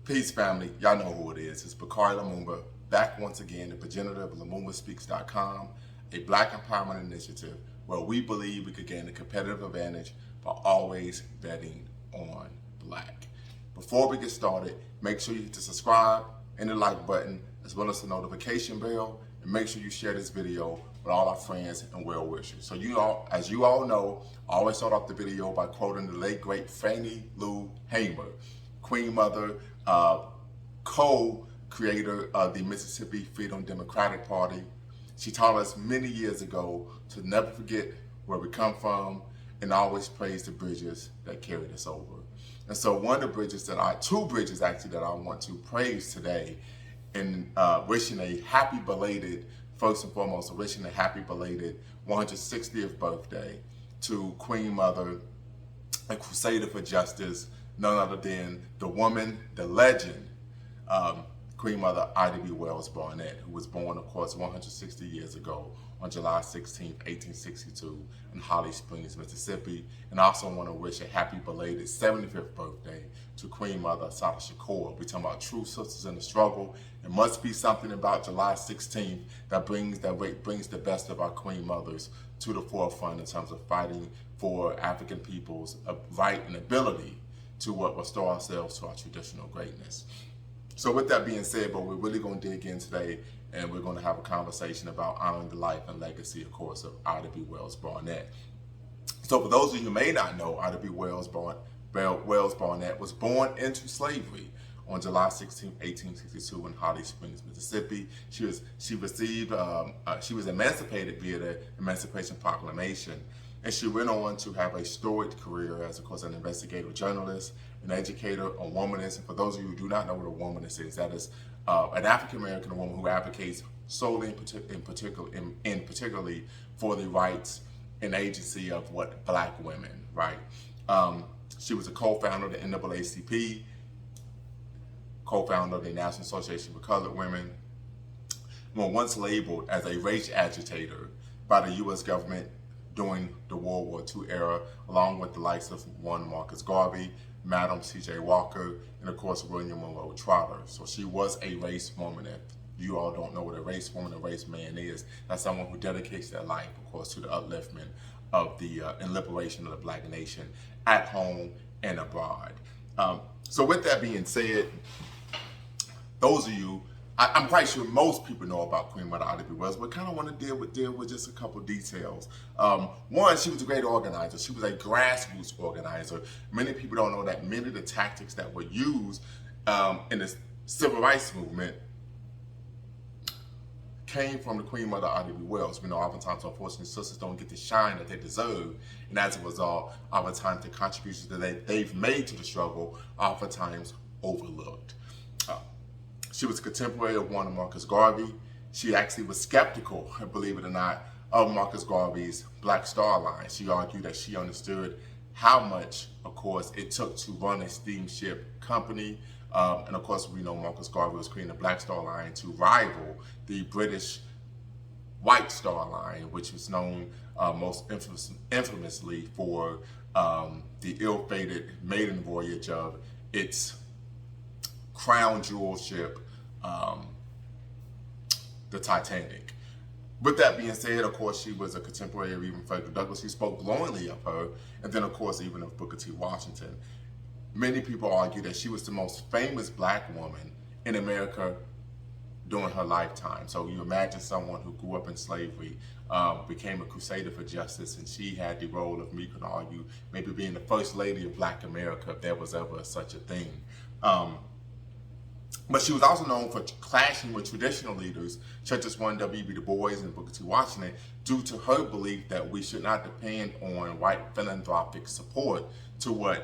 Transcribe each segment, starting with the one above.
Peace, family. Y'all know who it is. It's Bakari Lumumba, back once again at progenitive LumumbaSpeaks.com, a Black empowerment initiative where we believe we could gain a competitive advantage by always betting on Black. Before we get started, make sure you hit the subscribe and the like button, as well as the notification bell, and make sure you share this video with all our friends and well wishers. So as you all know, I always start off the video by quoting the late great Fannie Lou Hamer, Queen Mother, co-creator of the Mississippi Freedom Democratic Party. She taught us many years ago to never forget where we come from and always praise the bridges that carried us over. And so one of the two bridges actually that I want to praise today, and wishing a happy belated, first and foremost, wishing a happy belated 160th birthday to Queen Mother, a crusader for justice, none other than the woman, the legend, Queen Mother Ida B. Wells-Barnett, who was born, of course, 160 years ago on July 16, 1862 in Holly Springs, Mississippi. And I also want to wish a happy belated 75th birthday to Queen Mother Assata Shakur. We're talking about true sisters in the struggle. It must be something about July 16th that brings the best of our Queen Mothers to the forefront in terms of fighting for African people's right and ability to restore ourselves to our traditional greatness. So with that being said, but we're really going to dig in today, and we're going to have a conversation about honoring the life and legacy, of course, of Ida B. Wells-Barnett. So for those of you who may not know, Ida B. Wells-Barnett was born into slavery on July 16, 1862 in Holly Springs, Mississippi. She was emancipated via the Emancipation Proclamation, and she went on to have a storied career as, of course, an investigative journalist, an educator, a womanist. And for those of you who do not know what a womanist is, that is an African-American woman who advocates solely and particularly for the rights and agency of Black women, right? She was a co-founder of the NAACP, co-founder of the National Association for Colored Women, once labeled as a race agitator by the U.S. government during the World War II era, along with the likes of one Marcus Garvey, Madam C.J. Walker, and of course William Monroe Trotter. So she was a race woman. If you all don't know what a race woman or race man is, that's someone who dedicates their life, of course, to the upliftment of and liberation of the Black nation at home and abroad. So with that being said, those of you, I'm quite sure most people know about Queen Mother Ida B. Wells, but kind of want to deal with just a couple details. One, she was a great organizer. She was a grassroots organizer. Many people don't know that many of the tactics that were used in the civil rights movement came from the Queen Mother Ida B. Wells. We know oftentimes, unfortunately, sisters don't get the shine that they deserve, and as a result, oftentimes the contributions that they've made to the struggle oftentimes overlooked. She was a contemporary of one of Marcus Garvey. She actually was skeptical, believe it or not, of Marcus Garvey's Black Star Line. She argued that she understood how much, of course, it took to run a steamship company. And of course, we know Marcus Garvey was creating the Black Star Line to rival the British White Star Line, which was known most infamously for the ill-fated maiden voyage of its crown jewel ship, the Titanic. With that being said, of course, she was a contemporary of even Frederick Douglass. He spoke glowingly of her, and then, of course, even of Booker T. Washington. Many people argue that she was the most famous Black woman in America during her lifetime. So you imagine someone who grew up in slavery, became a crusader for justice, and she had the role of, me could argue, maybe being the first lady of Black America, if there was ever such a thing. But she was also known for clashing with traditional leaders, such as one W.B. Du Bois and Booker T. Washington, due to her belief that we should not depend on white philanthropic support to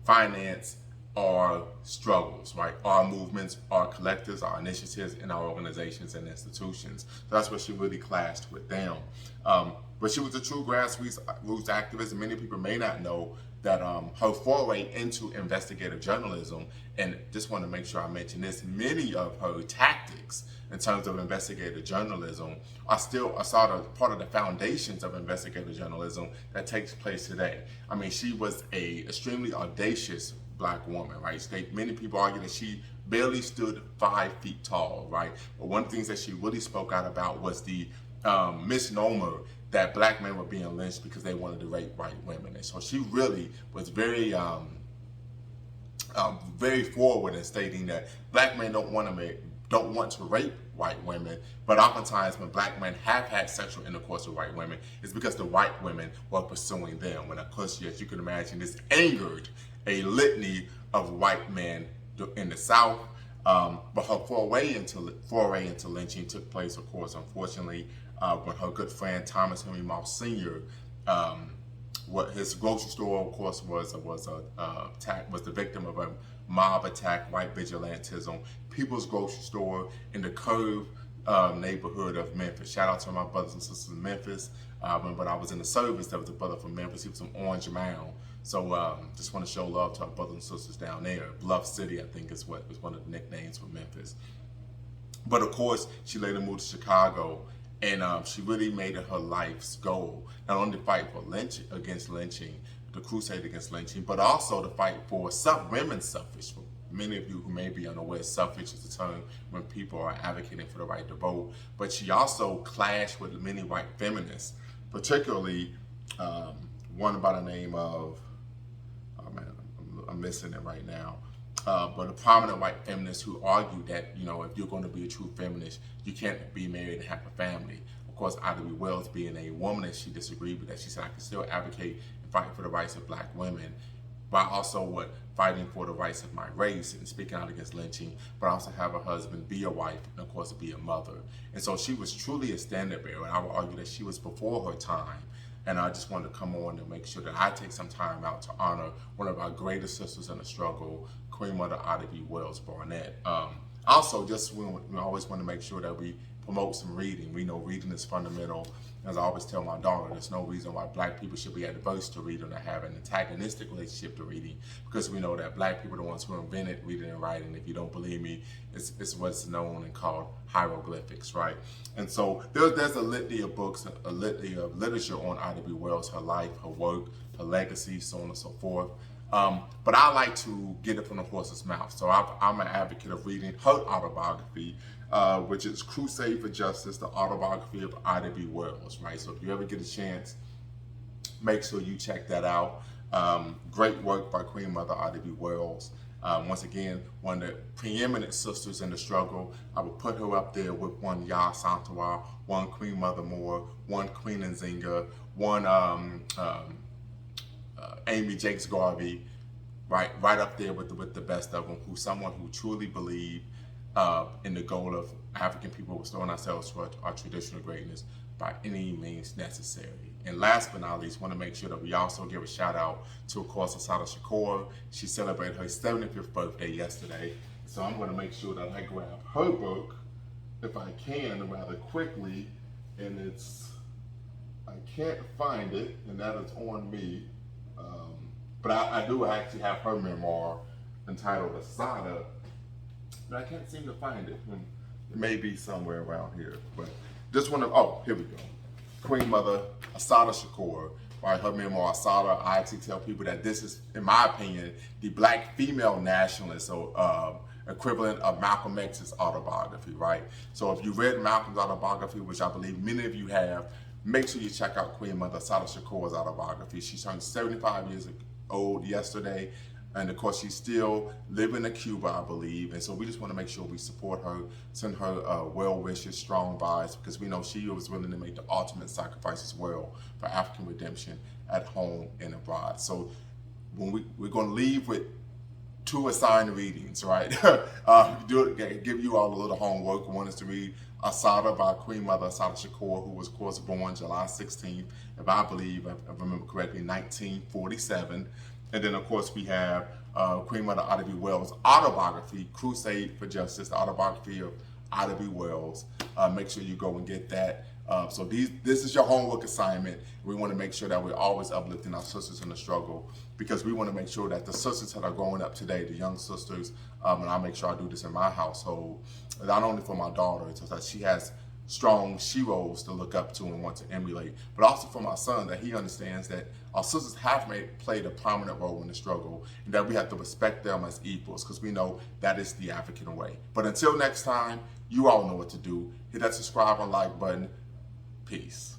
finance our struggles, right? Our movements, our collectives, our initiatives, and our organizations and institutions. So that's where she really clashed with them. But she was a true grassroots activist, and many people may not know that her foray into investigative journalism, and just want to make sure I mention this, many of her tactics in terms of investigative journalism are still a sort of part of the foundations of investigative journalism that takes place today. She was a extremely audacious Black woman, right? Many people argue that she barely stood 5 feet tall, right? But one of the things that she really spoke out about was the misnomer that black men were being lynched because they wanted to rape white women. And so she really was very forward in stating that black men don't want to rape white women, but oftentimes when black men have had sexual intercourse with white women, it's because the white women were pursuing them. And of course, as you can imagine, this angered a litany of white men in the South. But her foray into lynching took place, of course, unfortunately, when her good friend Thomas Henry Moss Sr. What his grocery store, of course, was the victim of a mob attack, white vigilantism. People's grocery store in the Curve neighborhood of Memphis. Shout out to my brothers and sisters in Memphis. When I was in the service, there was a brother from Memphis. He was from Orange Mound. So just want to show love to our brothers and sisters down there. Bluff City, I think, is one of the nicknames for Memphis. But of course, she later moved to Chicago, and she really made it her life's goal not only to fight for against lynching, the crusade against lynching, but also to fight for women's suffrage. For many of you who may be unaware, suffrage is a term when people are advocating for the right to vote. But she also clashed with many white feminists, particularly one by the name of, I'm missing it right now, but a prominent white feminist who argued that, if you're going to be a true feminist, you can't be married and have a family. Of course, Ida B. Wells, being a woman that she disagreed with, that she said, I can still advocate and fight for the rights of black women, but also fighting for the rights of my race and speaking out against lynching, but also have a husband, be a wife, and of course be a mother. And so she was truly a standard bearer, and I would argue that she was before her time. And I just wanted to come on and make sure that I take some time out to honor one of our greatest sisters in the struggle, Queen Mother Ida B. Wells-Barnett. Also, we always want to make sure that we promote some reading. We know reading is fundamental. As I always tell my daughter, there's no reason why black people should be adverse to reading or have an antagonistic relationship to reading, because we know that black people are the ones who invented reading and writing. If you don't believe me, it's what's known and called hieroglyphics, right? And so there's a litany of books, a litany of literature on Ida B. Wells, her life, her work, her legacy, so on and so forth. But I like to get it from the horse's mouth. So I'm an advocate of reading her autobiography, which is Crusade for Justice, the autobiography of Ida B. Wells, right? So if you ever get a chance, make sure you check that out. Great work by Queen Mother Ida B. Wells. Once again, one of the preeminent sisters in the struggle. I would put her up there with one Yaa Santawa, one Queen Mother Moore, one Queen Nzinga, one Amy Jakes Garvey, right up there with the best of them. Someone who truly believed in the goal of African people restoring ourselves to our traditional greatness by any means necessary. And last but not least, want to make sure that we also give a shout out to, of course, Assata Shakur. She celebrated her 75th birthday yesterday. So I'm going to make sure that I grab her book, if I can, rather quickly. And I can't find it, and that is on me. But I do actually have her memoir entitled Assata, but I can't seem to find it. It may be somewhere around here, but just want to, here we go. Queen Mother Assata Shakur, right? Her memoir Assata. I actually tell people that this is, in my opinion, the black female nationalist, equivalent of Malcolm X's autobiography, right? So if you read Malcolm's autobiography, which I believe many of you have, make sure you check out Queen Mother Assata Shakur's autobiography. She turned 75 years old yesterday, and of course she's still living in Cuba, I believe, and so we just want to make sure we support her, send her well wishes, strong vibes, because we know she was willing to make the ultimate sacrifice as well for African redemption at home and abroad. So when we're going to leave with 2 assigned readings, right? Give you all a little homework. One is to read Assata by Queen Mother Assata Shakur, who was, of course, born July 16th, if I remember correctly, 1947. And then, of course, we have Queen Mother Ida B. Wells' autobiography, Crusade for Justice, the autobiography of Ida B. Wells. Make sure you go and get that. So this is your homework assignment. We want to make sure that we're always uplifting our sisters in the struggle, because we want to make sure that the sisters that are growing up today, the young sisters, and I'll make sure I do this in my household, not only for my daughter, so that she has strong sheroes to look up to and want to emulate, but also for my son, that he understands that our sisters have played a prominent role in the struggle, and that we have to respect them as equals, because we know that is the African way. But until next time, you all know what to do. Hit that subscribe and like button. Peace.